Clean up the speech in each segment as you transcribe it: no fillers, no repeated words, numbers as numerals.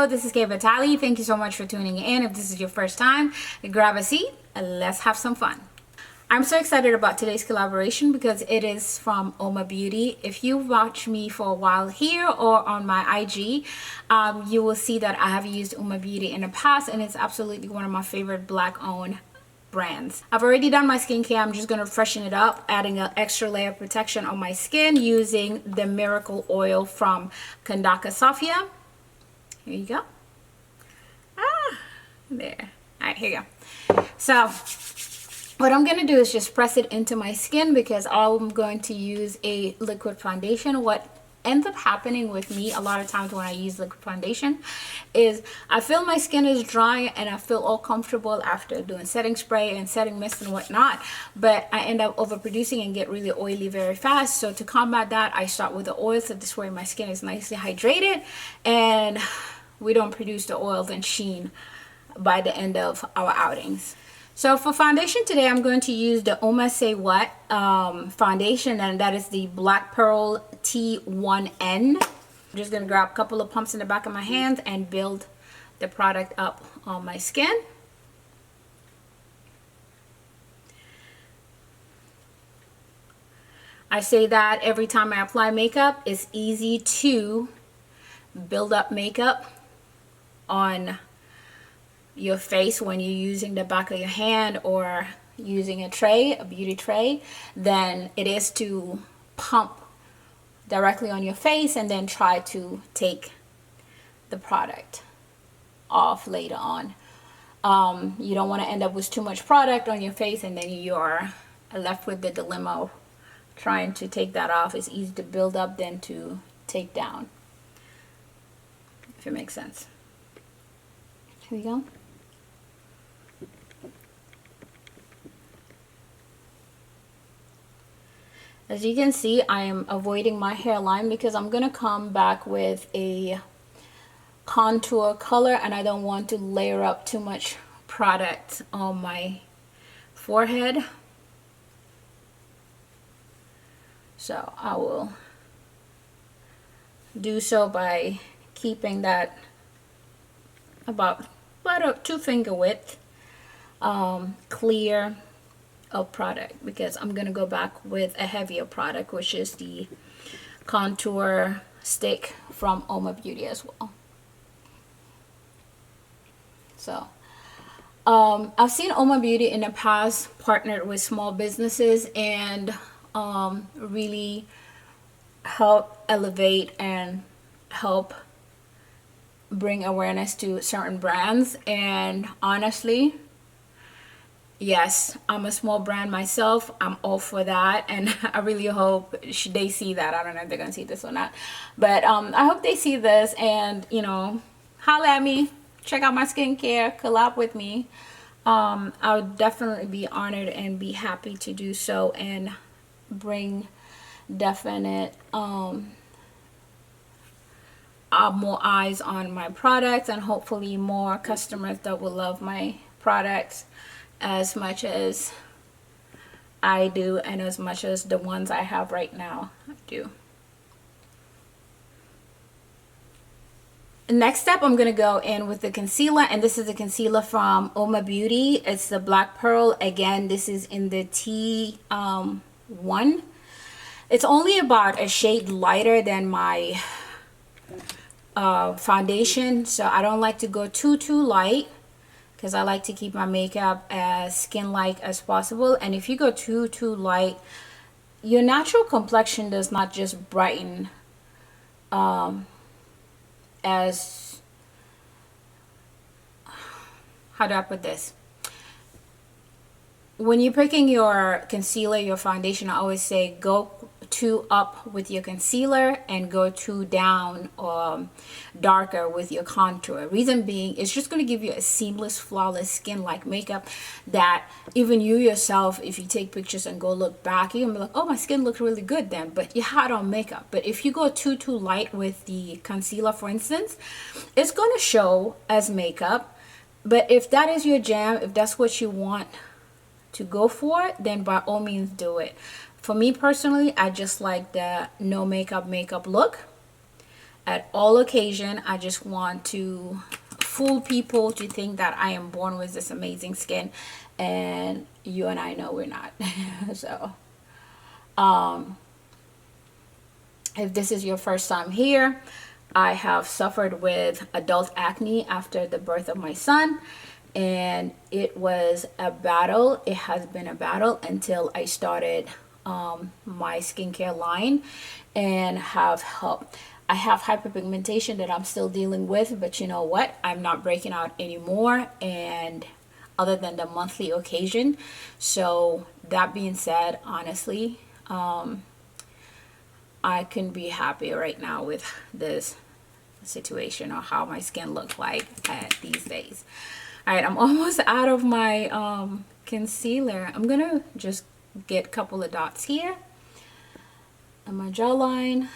Hello, this is Batali. Thank you so much for tuning in. If this is your first time, grab a seat and let's have some fun. I'm so excited about today's collaboration because it is from Oma Beauty. If you watch me for a while here or on my IG, you will see that I have used Oma Beauty in the past, and it's absolutely one of my favorite black-owned brands. I've already done my skincare. I'm just going to freshen it up, adding an extra layer of protection on my skin using the Miracle Oil from Kandaka Sofia. Here you go. There. All right, here you go. So what I'm going to do is just press it into my skin because I'm going to use a liquid foundation. What ends up happening with me a lot of times when I use liquid foundation is I feel my skin is dry and I feel all comfortable after doing setting spray and setting mist and whatnot, but I end up overproducing and get really oily very fast. So to combat that, I start with the oil, so this way my skin is nicely hydrated and we don't produce the oils and sheen by the end of our outings. So for foundation today, I'm going to use the Oma Say What foundation, and that is the Black Pearl T1N. I'm just going to grab a couple of pumps in the back of my hands and build the product up on my skin. I say that every time I apply makeup. It's easy to build up makeup on your face when you're using the back of your hand or using a tray, a beauty tray, than it is to pump directly on your face and then try to take the product off later on. You don't want to end up with too much product on your face and then you're left with the dilemma of trying to take that off. It's easy to build up than to take down, if it makes sense. Here we go. As you can see, I am avoiding my hairline because I'm going to come back with a contour color and I don't want to layer up too much product on my forehead. So I will do so by keeping that about a 2 finger width clear of product, because I'm gonna go back with a heavier product, which is the contour stick from Oma Beauty as well. So I've seen Oma Beauty in the past partnered with small businesses and really help elevate and help bring awareness to certain brands. And honestly, yes, I'm a small brand myself. I'm all for that, and I really hope they see that. I don't know if they're gonna see this or not, but I hope they see this and, you know, holla at me, check out my skincare, collab with me. I would definitely be honored and be happy to do so and bring definite more eyes on my products and hopefully more customers that will love my products as much as I do and as much as the ones I have right now do. Next step, I'm going to go in with the concealer, and this is the concealer from Oma Beauty. It's the Black Pearl. Again, this is in the T1. It's only about a shade lighter than my foundation, so I don't like to go too light because I like to keep my makeup as skin-like as possible. And if you go too light, your natural complexion does not just brighten as, how do I put this? When you're picking your concealer, your foundation, I always say go 2 up with your concealer and go 2 down darker with your contour. Reason being, it's just going to give you a seamless, flawless skin-like makeup that even you yourself, if you take pictures and go look back, you're going to be like, oh, my skin looks really good then, but you had on makeup. But if you go too light with the concealer, for instance, it's going to show as makeup. But if that is your jam, if that's what you want to go for, then by all means do it. For me personally, I just like the no makeup look. at all occasion. I just want to fool people to think that I am born with this amazing skin, and you and I know we're not. So if this is your first time here, I have suffered with adult acne after the birth of my son, and it was a battle. It has been a battle until I started my skincare line and have helped. I have hyperpigmentation that I'm still dealing with, but you know what? I'm not breaking out anymore, and other than the monthly occasion. So that being said, honestly, I couldn't be happier right now with this situation or how my skin looks like these days. All right, I'm almost out of my concealer. I'm gonna just get a couple of dots here on my jawline.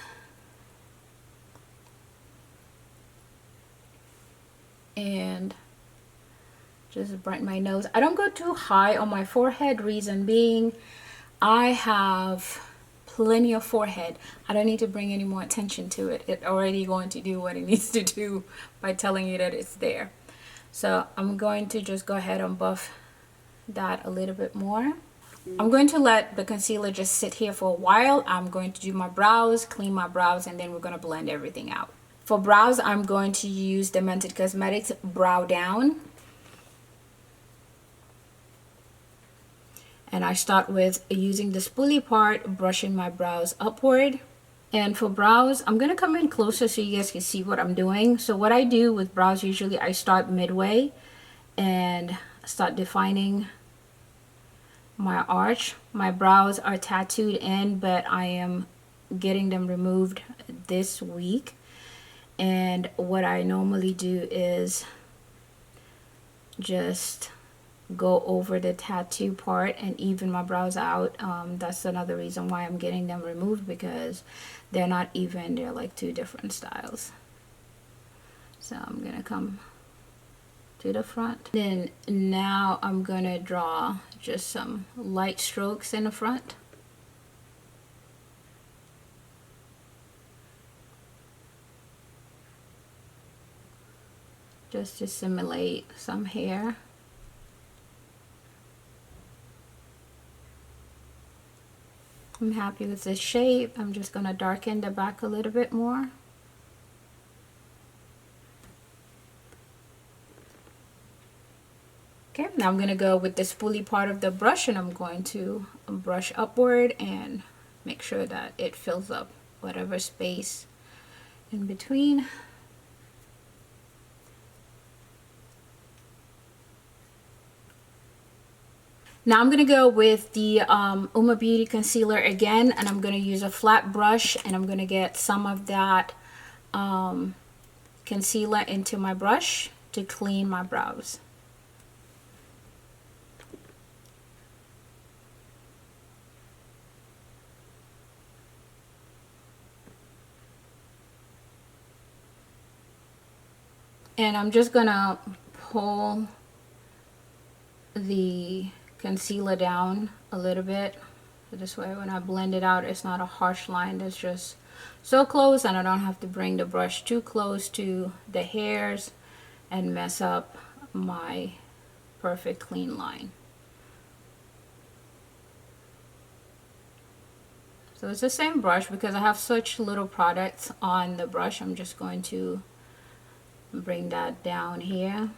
And just brighten my nose. I don't go too high on my forehead, reason being I have plenty of forehead. I don't need to bring any more attention to it. It's already going to do what it needs to do by telling you that it's there. So I'm going to just go ahead and buff that a little bit more. I'm going to let the concealer just sit here for a while. I'm going to do my brows, clean my brows, and then we're going to blend everything out. For brows, I'm going to use the Mented Cosmetics Brow Down. And I start with using the spoolie part, brushing my brows upward. And for brows, I'm going to come in closer so you guys can see what I'm doing. So what I do with brows, usually I start midway and start defining my arch. My brows are tattooed in, but I am getting them removed this week. And what I normally do is just go over the tattoo part and even my brows out. That's another reason why I'm getting them removed, because they're not even. They're like two different styles. So I'm gonna come to the front. Then now I'm gonna draw just some light strokes in the front. Just to simulate some hair. I'm happy with this shape. I'm just going to darken the back a little bit more. Okay, now I'm going to go with the spoolie part of the brush, and I'm going to brush upward and make sure that it fills up whatever space in between. Now I'm going to go with the Uma Beauty concealer again, and I'm going to use a flat brush, and I'm going to get some of that concealer into my brush to clean my brows. And I'm just going to pull the concealer down a little bit, so this way when I blend it out, it's not a harsh line that's just so close, and I don't have to bring the brush too close to the hairs and mess up my perfect clean line. So it's the same brush. Because I have such little products on the brush, I'm just going to bring that down here.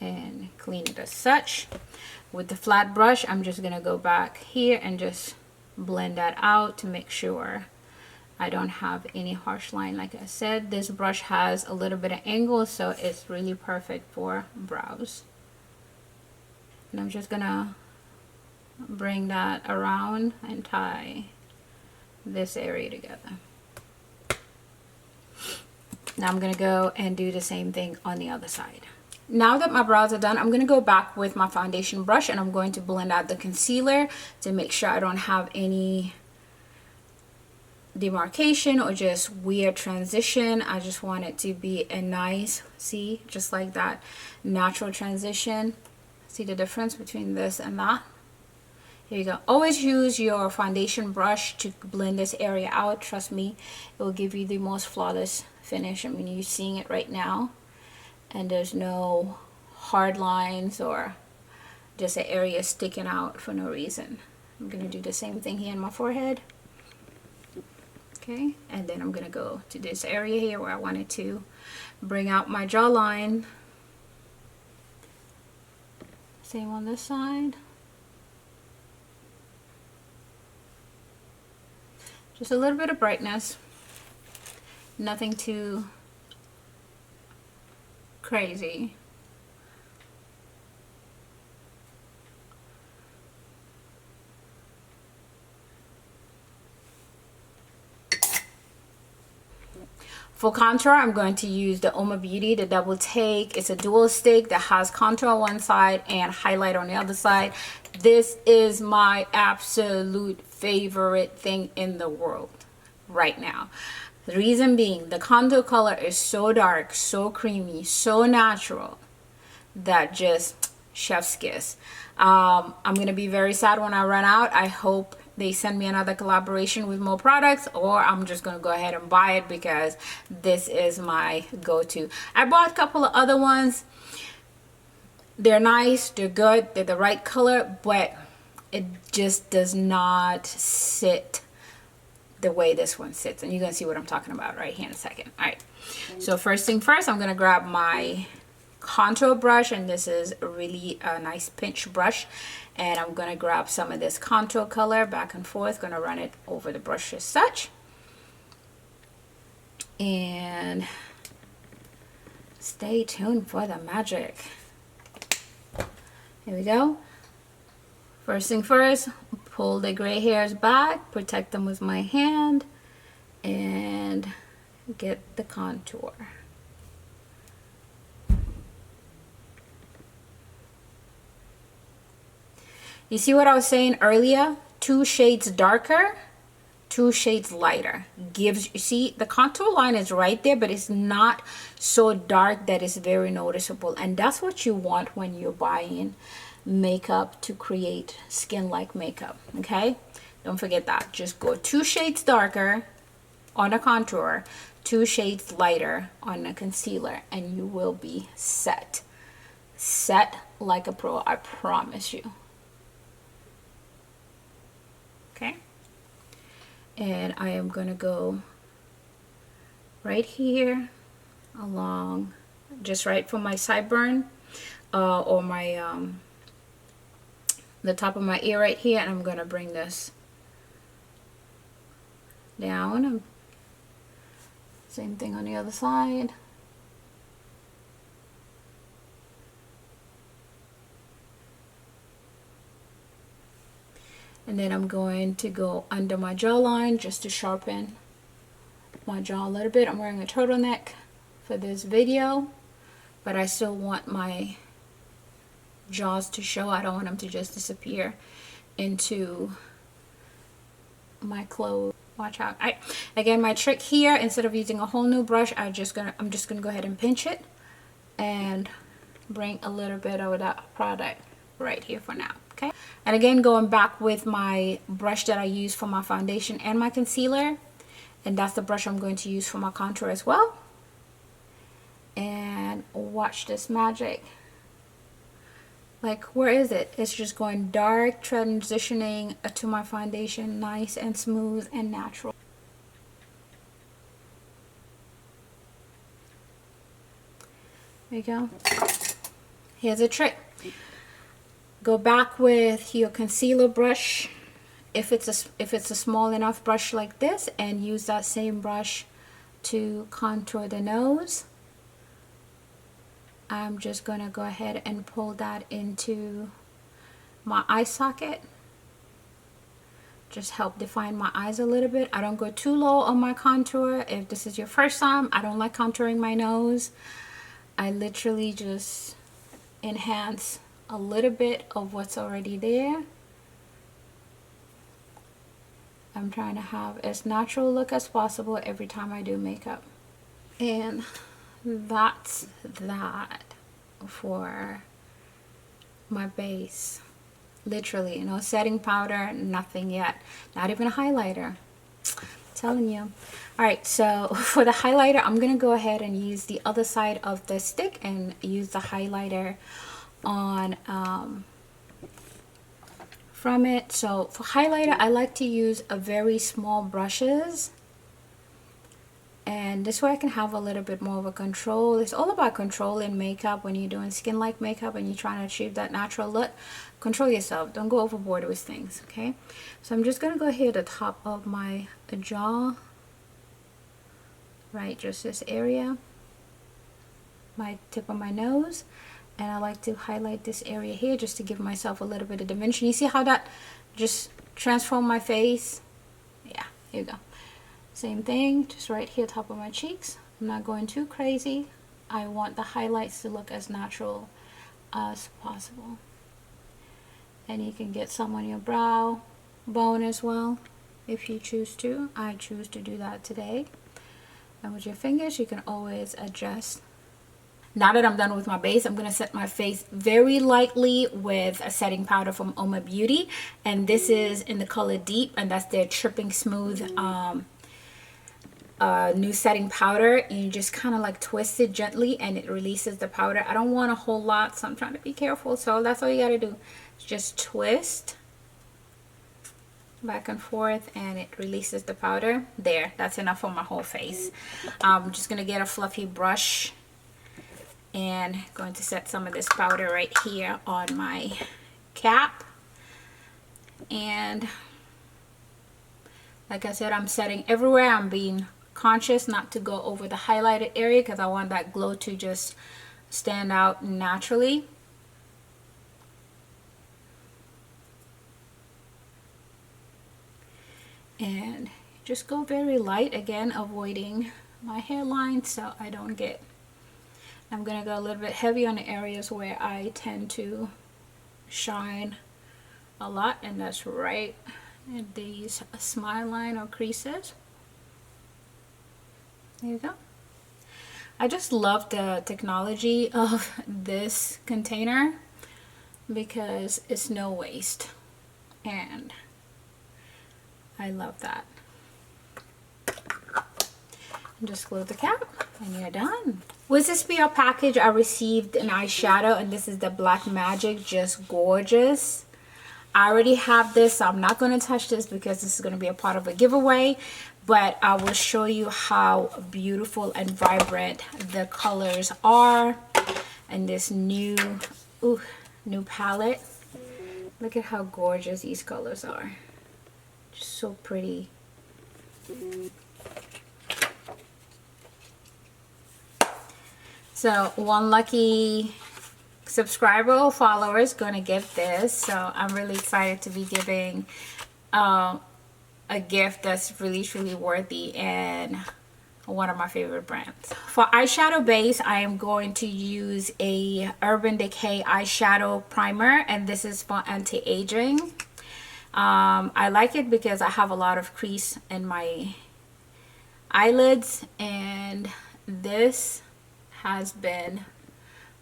And clean it as such. With the flat brush, I'm just gonna go back here and just blend that out to make sure I don't have any harsh line. Like I said, this brush has a little bit of angle, so it's really perfect for brows. And I'm just gonna bring that around and tie this area together. Now I'm gonna go and do the same thing on the other side. Now that my brows are done, I'm going to go back with my foundation brush, and I'm going to blend out the concealer to make sure I don't have any demarcation or just weird transition. I just want it to be a nice, see, just like that, natural transition. See the difference between this and that? Here you go. Always use your foundation brush to blend this area out. Trust me, it will give you the most flawless finish. I mean, you're seeing it right now, and there's no hard lines or just an area sticking out for no reason. I'm gonna do the same thing here in my forehead. Okay, and then I'm gonna go to this area here where I wanted to bring out my jawline. Same on this side. Just a little bit of brightness, nothing too crazy. For contour, I'm going to use the Oma Beauty, the Double Take. It's a dual stick that has contour on one side and highlight on the other side. This is my absolute favorite thing in the world right now. The reason being, the contour color is so dark, so creamy, so natural that just chef's kiss. I'm going to be very sad when I run out. I hope they send me another collaboration with more products, or I'm just gonna go ahead and buy it because this is my go-to. I bought a couple of other ones. They're nice, they're good, they're the right color, but it just does not sit the way this one sits, and you're gonna see what I'm talking about right here in a second. All right, so first thing first, I'm gonna grab my contour brush, and this is really a nice pinch brush, and I'm gonna grab some of this contour color back and forth, gonna run it over the brush as such, and stay tuned for the magic. Here we go. First thing first, pull the gray hairs back, protect them with my hand, and get the contour. You see what I was saying earlier? 2 shades darker, 2 shades lighter. Gives, you see, the contour line is right there, but it's not so dark that it's very noticeable. And that's what you want when you're buying makeup to create skin-like makeup, okay? Don't forget that. Just go 2 shades darker on a contour, 2 shades lighter on a concealer, and you will be set. Set like a pro, I promise you. Okay, and I am gonna go right here along, just right from my sideburn or my the top of my ear right here, and I'm gonna bring this down. Same thing on the other side. And then I'm going to go under my jawline just to sharpen my jaw a little bit. I'm wearing a turtleneck for this video, but I still want my jaws to show. I don't want them to just disappear into my clothes. Watch out. Again, my trick here, instead of using a whole new brush, I'm just gonna go ahead and pinch it and bring a little bit of that product right here for now. Okay, and again, going back with my brush that I use for my foundation and my concealer, and that's the brush I'm going to use for my contour as well. And watch this magic. Like, where is it? It's just going dark, transitioning to my foundation, nice and smooth and natural. There you go. Here's a trick. Go back with your concealer brush, if it's a small enough brush like this, and use that same brush to contour the nose. I'm just gonna go ahead and pull that into my eye socket. Just help define my eyes a little bit. I don't go too low on my contour. If this is your first time, I don't like contouring my nose. I literally just enhance a little bit of what's already there. I'm trying to have as natural look as possible every time I do makeup. And that's that for my base. Literally, no setting powder, nothing yet. Not even a highlighter. Telling you. All right, so for the highlighter, I'm gonna go ahead and use the other side of the stick and use the highlighter on from it. So for highlighter, I like to use a very small brushes, and this way I can have a little bit more of a control. It's all about control in makeup. When you're doing skin like makeup and you're trying to achieve that natural look, control yourself. Don't go overboard with things, okay? So I'm just gonna go here at the top of my jaw, right, just this area, my tip of my nose, and I like to highlight this area here just to give myself a little bit of dimension. You see how that just transformed my face? Yeah, here you go. Same thing, just right here, top of my cheeks. I'm not going too crazy. I want the highlights to look as natural as possible. And you can get some on your brow bone as well if you choose to. I choose to do that today. And with your fingers, you can always adjust. Now that I'm done with my base, I'm going to set my face very lightly with a setting powder from Oma Beauty. And this is in the color Deep, and that's their Tripping Smooth new setting powder. And you just kind of like twist it gently and it releases the powder. I don't want a whole lot, so I'm trying to be careful. So that's all you got to do. Just twist back and forth and it releases the powder. There, that's enough for my whole face. I'm just gonna get a fluffy brush and going to set some of this powder right here on my cap. And like I said, I'm setting everywhere. I'm being conscious not to go over the highlighted area because I want that glow to just stand out naturally. And just go very light, again avoiding my hairline so I don't get, I'm gonna go a little bit heavy on the areas where I tend to shine a lot, and that's right in these smile line or creases. There you go. I just love the technology of this container because it's no waste, and I love that. And just close the cap and you're done. With this PR package, I received an eyeshadow, and this is the Black Magic, just gorgeous. I already have this, so I'm not going to touch this because this is going to be a part of a giveaway, but I will show you how beautiful and vibrant the colors are in this new palette. Look at how gorgeous these colors are. Just so pretty. So one lucky subscriber or follower is going to get this, so I'm really excited to be giving a gift that's really worthy and one of my favorite brands. For eyeshadow base, I am going to use a Urban Decay eyeshadow primer, and this is for anti-aging. I like it because I have a lot of crease in my eyelids, and this has been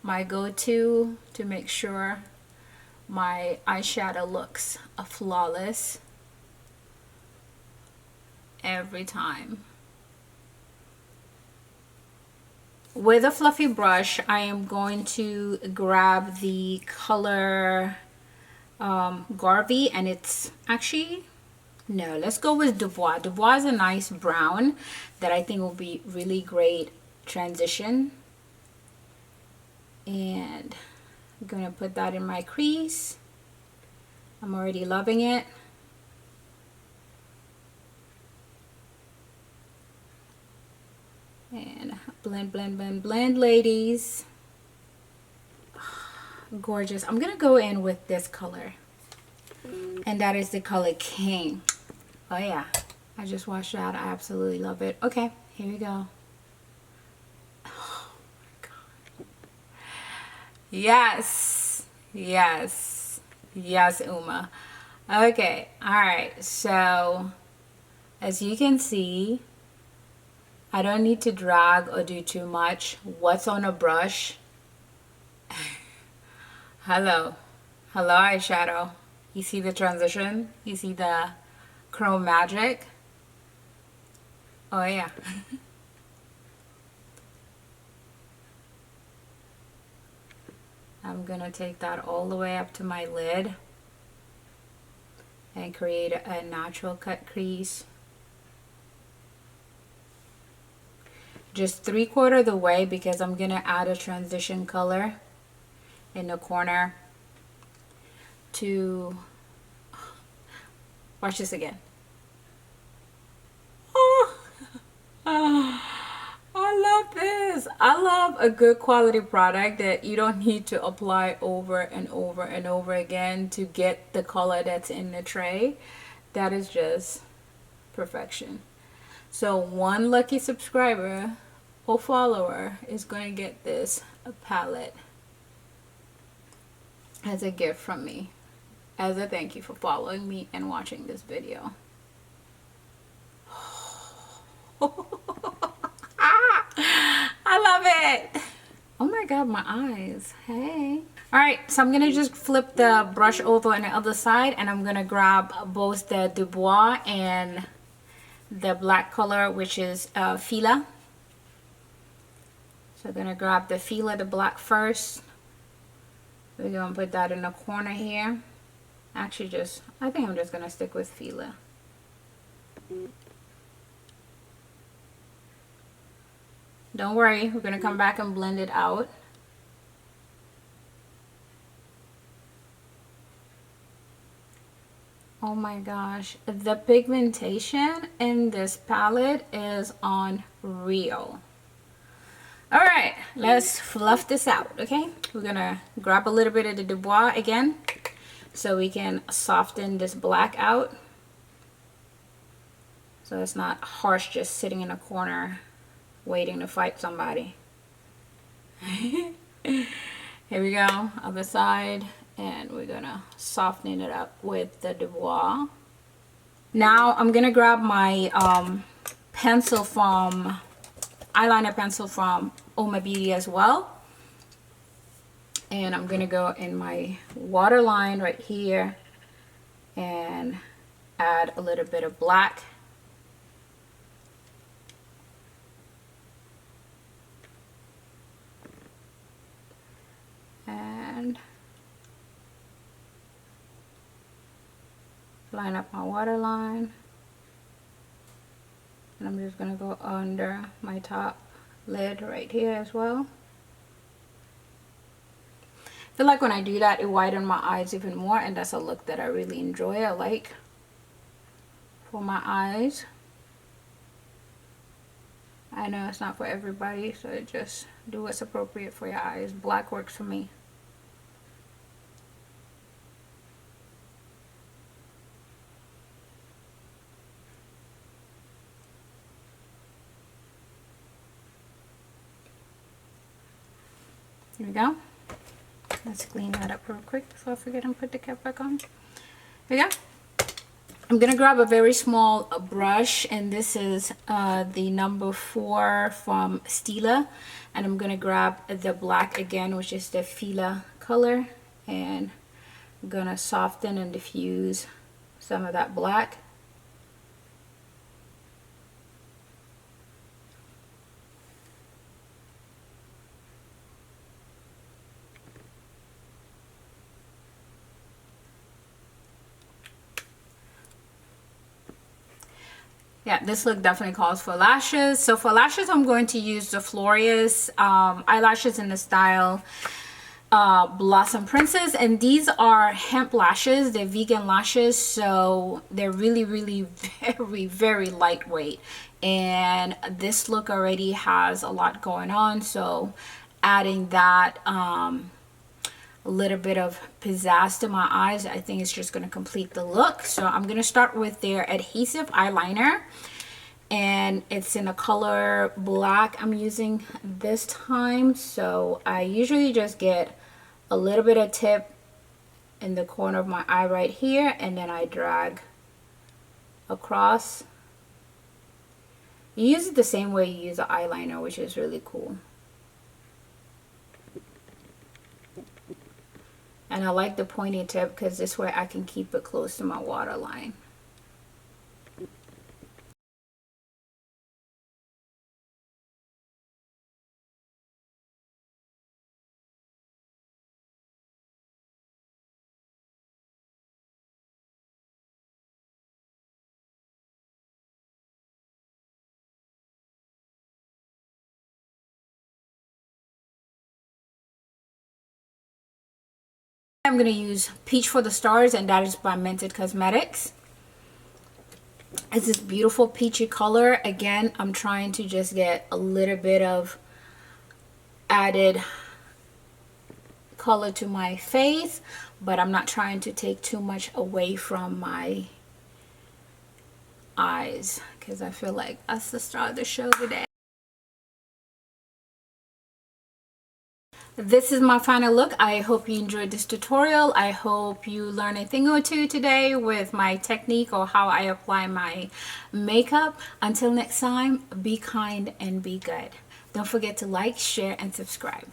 my go-to to make sure my eyeshadow looks flawless every time. With a fluffy brush, I am going to grab the color Garvey, and it's actually, no, let's go with Dubois. Dubois is a nice brown that I think will be really great transition. And I'm gonna put that in my crease. I'm already loving it. And blend, blend, blend, blend, ladies. Gorgeous. I'm gonna go in with this color, and that is the color King. Oh yeah, I just washed it out. I absolutely love it. Okay, here we go. Oh my God. Yes, yes, yes, Uma. Okay, all right, so as you can see, I don't need to drag or do too much. What's on a brush? Hello eyeshadow. You see the transition? You see the chrome magic? Oh yeah. I'm gonna take that all the way up to my lid and create a natural cut crease. Just 3/4 of the way, because I'm gonna add a transition color in the corner to, watch this again. Oh, I love this. I love a good quality product that you don't need to apply over and over and over again to get the color that's in the tray. That is just perfection. So one lucky subscriber or follower is going to get this palette as a gift from me, as a thank you for following me and watching this video. I love it. Oh my god, my eyes. Hey. All right, so I'm gonna just flip the brush over on the other side, and I'm gonna grab both the Dubois and the black color, which is Fila. So I'm gonna grab the Fila, the black first. We're gonna put that in the corner here. Actually, I think I'm just gonna stick with Fila. Don't worry, we're gonna come back and blend it out. Oh my gosh, the pigmentation in this palette is unreal. All right, let's fluff this out, okay? We're gonna grab a little bit of the Dubois again so we can soften this black out, so it's not harsh just sitting in a corner waiting to fight somebody. Here we go, other side, and we're gonna soften it up with the Dubois. Now I'm gonna grab my pencil from eyeliner pencil from Oma Beauty as well, and I'm gonna go in my waterline right here and add a little bit of black. And line up my waterline, and I'm just gonna go under my top lid right here as well. I feel like when I do that, it widens my eyes even more, and that's a look that I really enjoy. I like for my eyes. I know it's not for everybody, so just do what's appropriate for your eyes. Black works for me. Here we go. Let's clean that up real quick before I forget and put the cap back on. Here we go. I'm gonna grab a very small brush, and this is the number 4 from Stila, and I'm gonna grab the black again, which is the Fila color, and I'm gonna soften and diffuse some of that black. Yeah, this look definitely calls for lashes. So for lashes, I'm going to use the Floria's eyelashes in the style Blossom Princess, and these are hemp lashes. They're vegan lashes, so they're really very lightweight, and this look already has a lot going on, so adding that a little bit of pizzazz to my eyes, I think it's just going to complete the look. So I'm going to start with their adhesive eyeliner, and it's in a color black I'm using this time. So I usually just get a little bit of tip in the corner of my eye right here, and then I drag across. You use it the same way you use an eyeliner, which is really cool. And I like the pointy tip because this way I can keep it close to my waterline. I'm going to use Peach for the Stars, and that is by Mented Cosmetics. It's this beautiful peachy color. Again, I'm trying to just get a little bit of added color to my face, but I'm not trying to take too much away from my eyes because I feel like that's the star of the show today. This is my final look. I hope you enjoyed this tutorial. I hope you learned a thing or two today with my technique or how I apply my makeup. Until next time, be kind and be good. Don't forget to like, share, and subscribe.